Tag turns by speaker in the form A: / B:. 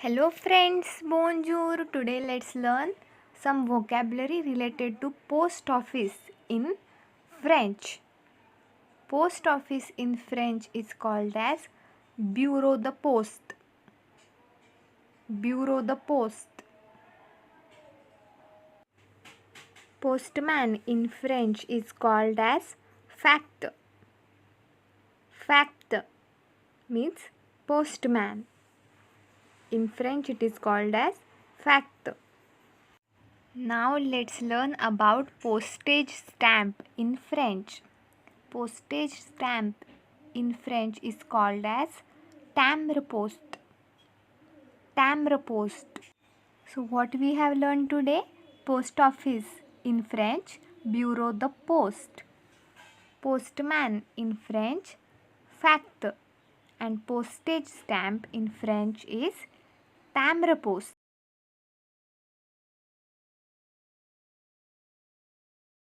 A: Hello friends, bonjour. Today let's learn some vocabulary related to post office in French. Post office in French is called as bureau de poste. Bureau de poste. Postman in French is called as facteur. Facteur means postman. In French it is called as facteur. Now let's learn about postage stamp in French. Postage stamp in French is called as Timbre Poste. Timbre Poste. So what we have learned today? Post office in French, bureau de poste. Postman in French, facteur. And postage stamp in French is Timbre Poste.